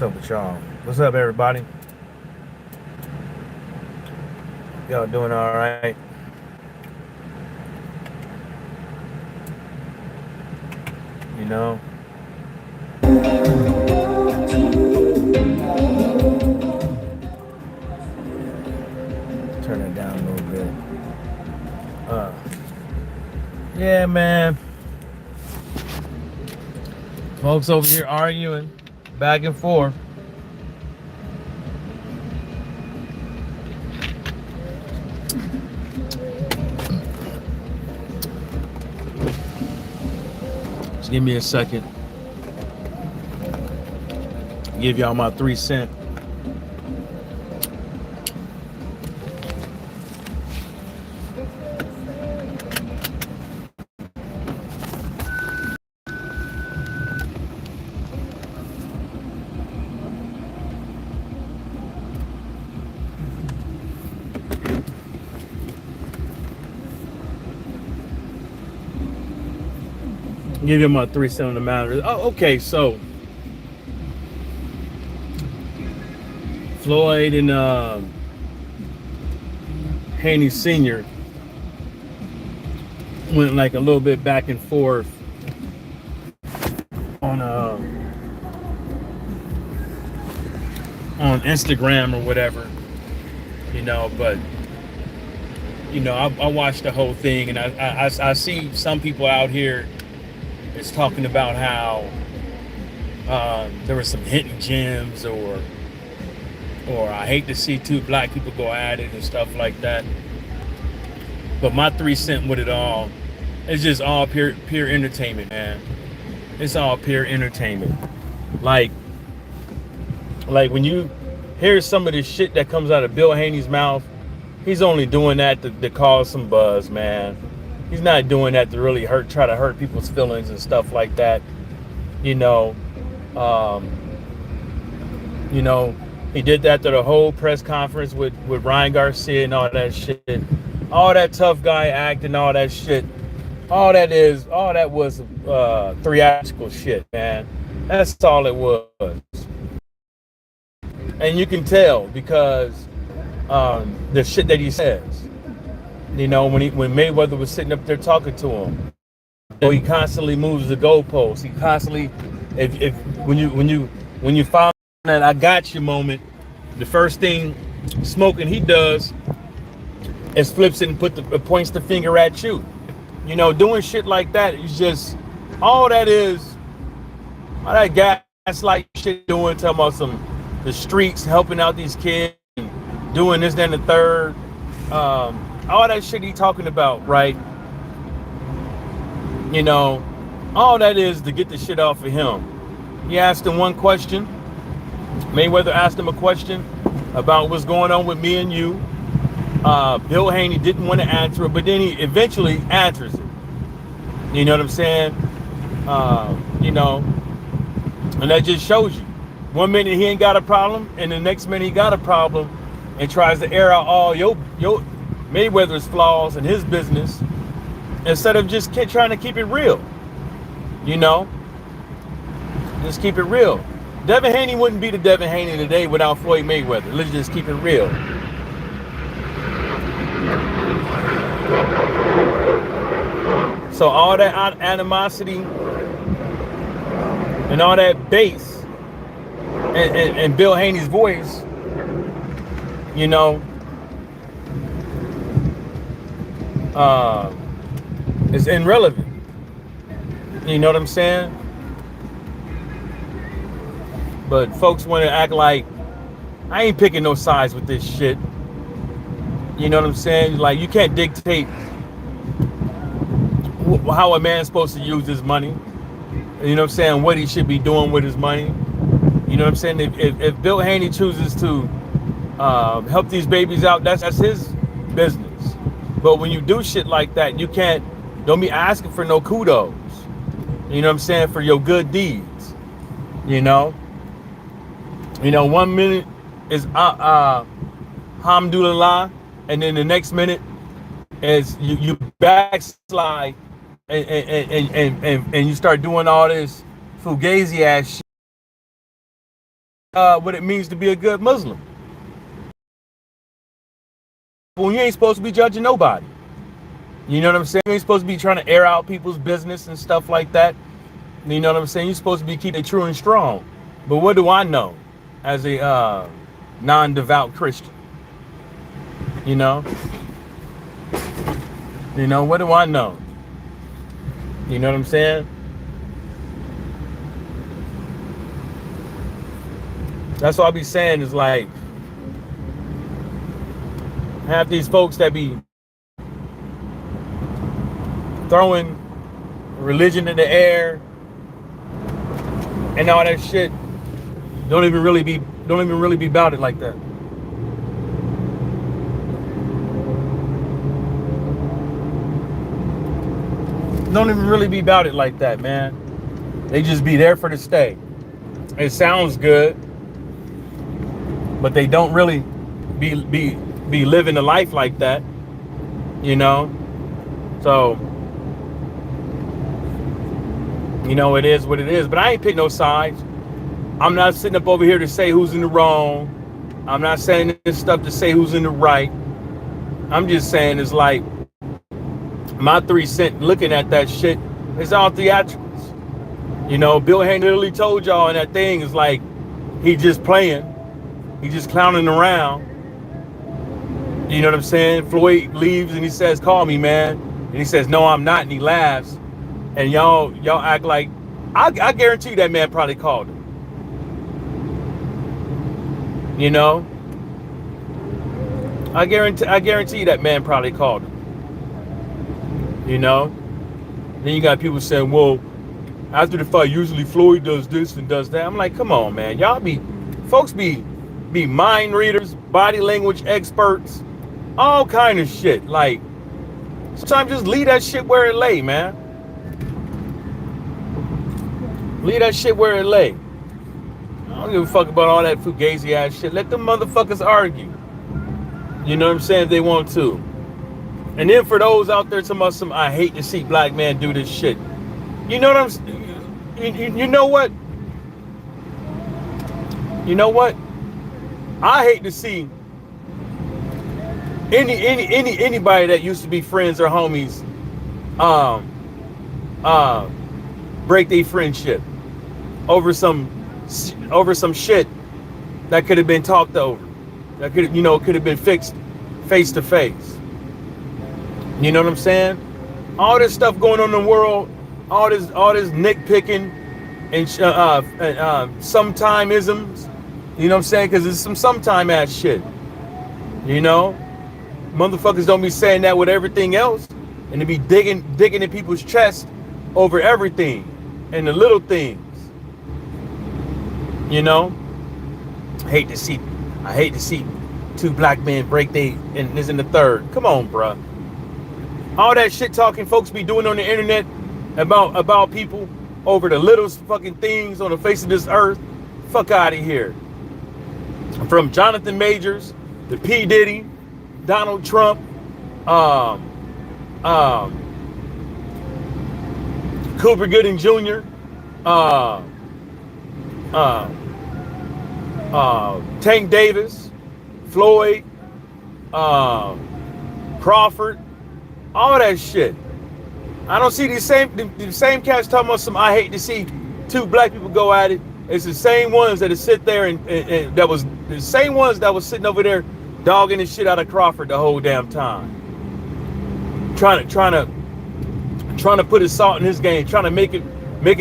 What's up with y'all? What's up, everybody? Y'all doing all right? You know, turn it down a little bit. Uh, yeah, man. Folks over here arguing back and forth. Just give me a second. Give y'all my 3 cents. Give you my 3 cents on the matter. Oh, okay. So Floyd and Haney Sr. went like a little bit back and forth on Instagram or whatever, but I watched the whole thing, and I see some people out here is talking about how there were some hidden gems, or I hate to see two black people go at it and stuff like that. But my 3 cents with it all, it's just all pure entertainment, man. It's all pure entertainment. Like when you hear some of this shit that comes out of Bill Haney's mouth, he's only doing that to cause some buzz, man. He's not doing that to really try to hurt people's feelings and stuff like that. He did that to the whole press conference with Ryan Garcia and all that shit. All that tough guy acting, all that shit. All that was theatrical shit, man. That's all it was. And you can tell because the shit that he says. When Mayweather was sitting up there talking to him, he constantly moves the goalposts. He constantly, when you find that "I got you" moment, the first thing Smoking he does is flips it and points the finger at you. Doing shit like that is just all that gaslight shit doing, talking about the streets, helping out these kids, doing this, then the third. All that shit he talking about, right? All that is to get the shit off of him. He asked him one question. Mayweather asked him a question about what's going on with me and you. Bill Haney didn't want to answer it, but then he eventually answers it. You know what I'm saying? And that just shows you. 1 minute he ain't got a problem, and the next minute he got a problem, and tries to air out all your Mayweather's flaws and his business, instead of just trying to keep it real. Just keep it real. Devin Haney wouldn't be the Devin Haney today without Floyd Mayweather. Let's just keep it real. So all that animosity and all that bass and Bill Haney's voice, is irrelevant. You know what I'm saying? But folks want to act like I ain't picking no sides with this shit. You know what I'm saying? Like, you can't dictate how a man's supposed to use his money. You know what I'm saying? What he should be doing with his money. You know what I'm saying? If Bill Haney chooses to help these babies out, that's his business. But when you do shit like that, don't be asking for no kudos. You know what I'm saying? For your good deeds. 1 minute is alhamdulillah, and then the next minute is you backslide and you start doing all this fugazi ass shit. what it means to be a good Muslim. Well, you ain't supposed to be judging nobody. You know what I'm saying? You ain't supposed to be trying to air out people's business and stuff like that. You know what I'm saying? You're supposed to be keeping it true and strong. But what do I know as a non-devout Christian? You know? What do I know? You know what I'm saying? That's what I be saying is like, have these folks that be throwing religion in the air and all that shit don't even really be about it like that. Don't even really be about it like that, man. They just be there for the stay. It sounds good, but they don't really be living a life like that, you know. So, it is what it is. But I ain't pick no sides. I'm not sitting up over here to say who's in the wrong. I'm not saying this stuff to say who's in the right. I'm just saying it's like my 3 cents looking at that shit is all theatricals. Bill Haney literally told y'all in that thing is like he just playing. He just clowning around. You know what I'm saying? Floyd leaves and he says, "Call me, man." And he says, "No, I'm not." And he laughs. And y'all act like I guarantee that man probably called him. I guarantee that man probably called him. Then you got people saying, "Well, after the fight, usually Floyd does this and does that." I'm like, come on, man. Folks be mind readers, body language experts, all kind of shit. Like, sometimes just leave that shit where it lay, man. Leave that shit where it lay. I don't give a fuck about all that fugazi ass shit. Let them motherfuckers argue. You know what I'm saying? If they want to. And then for those out there talking about some, I hate to see black men do this shit. You know what I'm saying? You know what? You know what? I hate to see anybody that used to be friends or homies break their friendship over some shit that could have been talked over, that could have been fixed face to face. You know what I'm saying? All this stuff going on in the world, all this nitpicking and sometimeisms. You know what I'm saying? Because it's some sometime ass shit. Motherfuckers don't be saying that with everything else, and they be digging in people's chest over everything and the little things. I hate to see 2 black men break and this in the third. Come on, bruh. All that shit talking folks be doing on the internet about people over the littlest fucking things on the face of this earth. Fuck out of here. From Jonathan Majors to P. Diddy, Donald Trump, Cooper Gooding Jr., Tank Davis, Floyd, Crawford, all that shit. I don't see the same cats talking about some, I hate to see 2 black people go at it. It's the same ones that sit there and that was the same ones that was sitting over there dogging the shit out of Crawford the whole damn time. Trying to put his salt in his game, trying to make it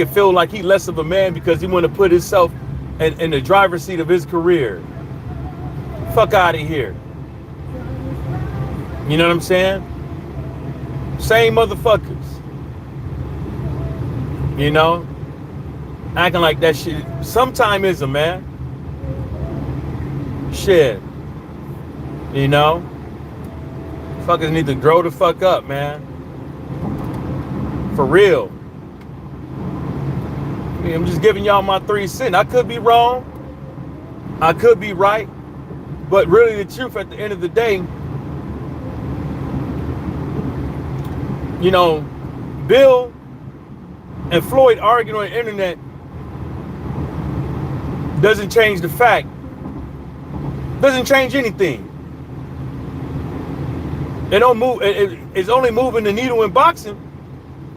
feel like he less of a man because he want to put himself in the driver's seat of his career. Fuck out of here. You know what I'm saying? Same motherfuckers. Acting like that shit. Sometimeism, man. Shit. Fuckers need to grow the fuck up, man. For real. I'm just giving y'all my 3 cents. I could be wrong. I could be right. But really the truth at the end of the day, Bill and Floyd arguing on the internet doesn't change the fact, doesn't change anything. It don't move. It's only moving the needle in boxing,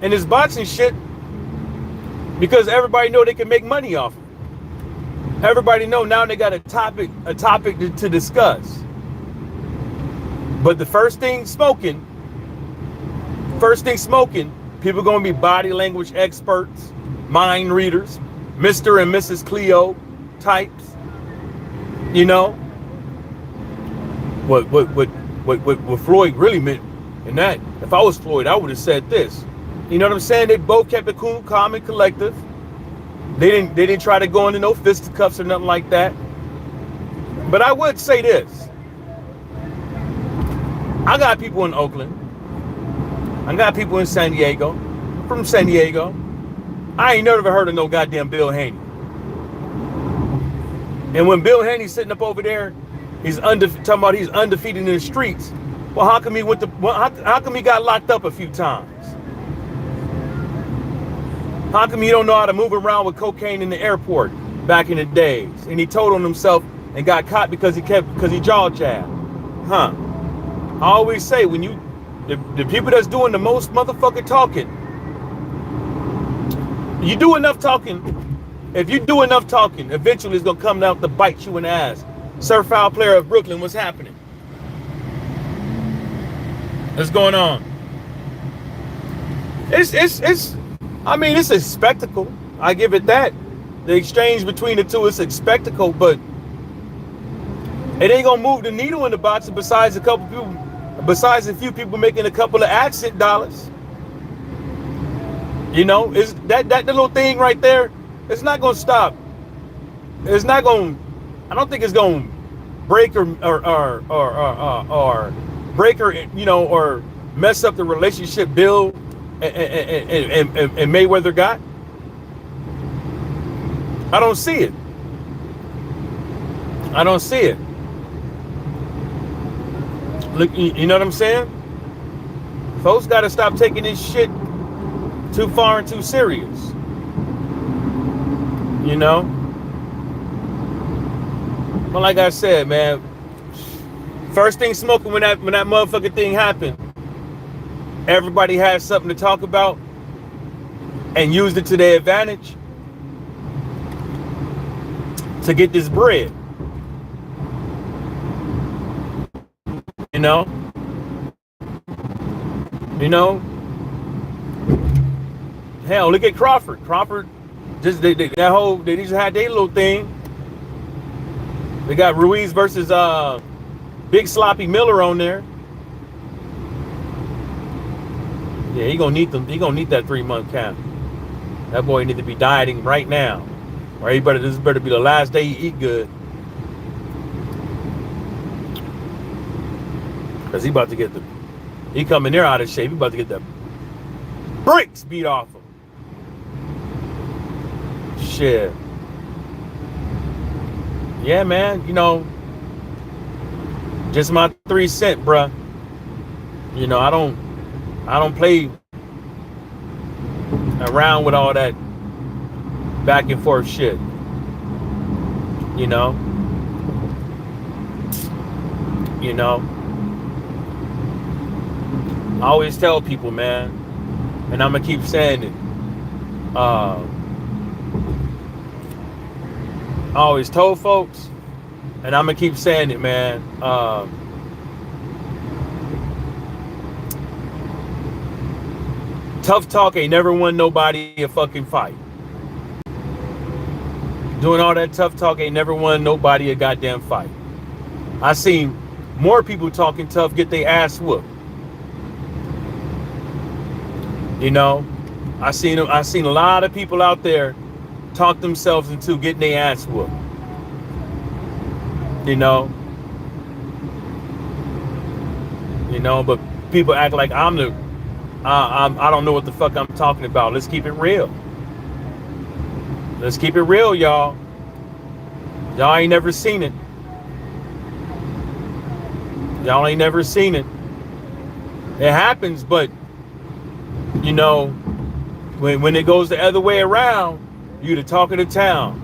and this boxing shit, because everybody know they can make money off of it. Everybody know now they got a topic to discuss. But the first thing smoking, people gonna be body language experts, mind readers, Mr. and Mrs. Cleo types. You know what Floyd really meant in that. If I was Floyd, I would have said this. You know what I'm saying? They both kept it cool, calm, and collective. They didn't try to go into no fisticuffs or nothing like that. But I would say this. I got people in Oakland. I got people in San Diego. From San Diego. I ain't never heard of no goddamn Bill Haney. And when Bill Haney's sitting up over there, he's talking about he's undefeated in the streets. Well, how come how come he got locked up a few times? How come he don't know how to move around with cocaine in the airport back in the days? And he told on himself and got caught because he jaw jabbed. Huh? I always say when the people that's doing the most motherfucking talking, you do enough talking. If you do enough talking, eventually it's gonna come out to bite you in the ass. Sir Foul Player of Brooklyn, what's happening? What's going on? I mean, it's a spectacle. I give it that. The exchange between the two is a spectacle, but it ain't gonna move the needle in the boxing besides a few people making a couple of accent dollars. You know, is that little thing right there, it's not gonna stop. It's not gonna, I don't think it's gonna break or break or, you know, or mess up the relationship Bill and Mayweather got. I don't see it. I don't see it. Look, you know what I'm saying? Folks got to stop taking this shit too far and too serious. You know? But like I said, man, first thing smoking when that motherfucking thing happened, everybody had something to talk about and used it to their advantage to get this bread. You know? Hell, look at Crawford. Crawford, they just had their little thing. They got Ruiz versus Big Sloppy Miller on there. Yeah, he gonna need them. He gonna need that 3-month cap. That boy need to be dieting right now. Or this better be the last day he eat good. Cause he about to get he coming there out of shape. He about to get the bricks beat off him. Shit. Yeah, man, you know, just my 3 cents, bruh. You know, I don't play around with all that back and forth shit. You know? I always tell people, man, and I'm gonna keep saying it. I always told folks, and I'm gonna keep saying it, man. Tough talk ain't never won nobody a fucking fight. Doing all that tough talk ain't never won nobody a goddamn fight. I seen more people talking tough get their ass whooped. You know, I seen a lot of people out there talk themselves into getting their ass whooped. You know, but people act like I don't know what the fuck I'm talking about. Let's keep it real. Let's keep it real, y'all. Y'all ain't never seen it. Y'all ain't never seen it. It happens, but you know, when it goes the other way around, you the talk of the town.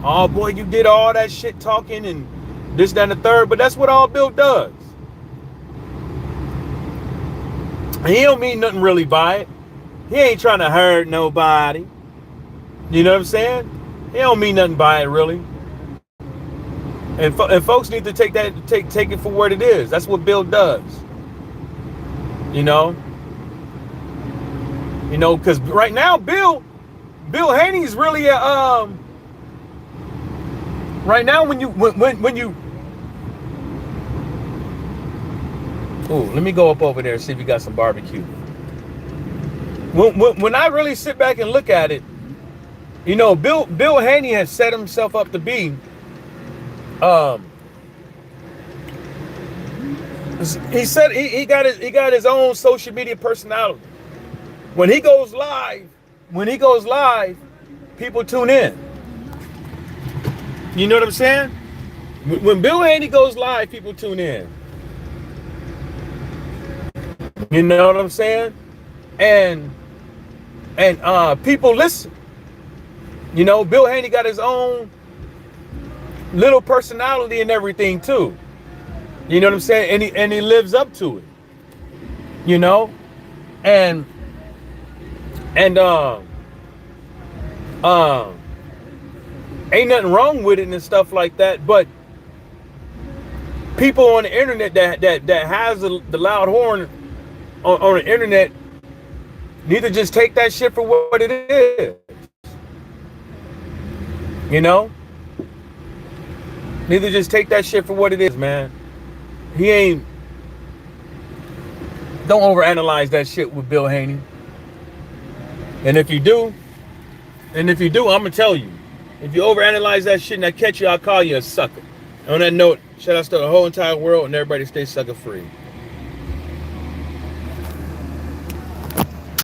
Oh boy, you did all that shit talking and this, that, and the third, but that's what all Bill does. And he don't mean nothing really by it. He ain't trying to hurt nobody. You know what I'm saying? He don't mean nothing by it really. And folks need to take it for what it is. That's what Bill does. You know, because right now Bill Haney's really a right now when you ooh, let me go up over there and see if you got some barbecue. When I really sit back and look at it, Bill Haney has set himself up to be he said he got his own social media personality. When he goes live, people tune in. You know what I'm saying? When Bill Haney goes live, people tune in. You know what I'm saying? And people listen. Bill Haney got his own little personality and everything too. You know what I'm saying? And he lives up to it. And ain't nothing wrong with it and stuff like that, but people on the internet that has the loud horn on the internet need to just take that shit for what it is. Need to just take that shit for what it is, man. Don't overanalyze that shit with Bill Haney. And if you do, I'm gonna tell you, if you overanalyze that shit and I catch you, I'll call you a sucker. On that note, shout out to the whole entire world and everybody stay sucker free.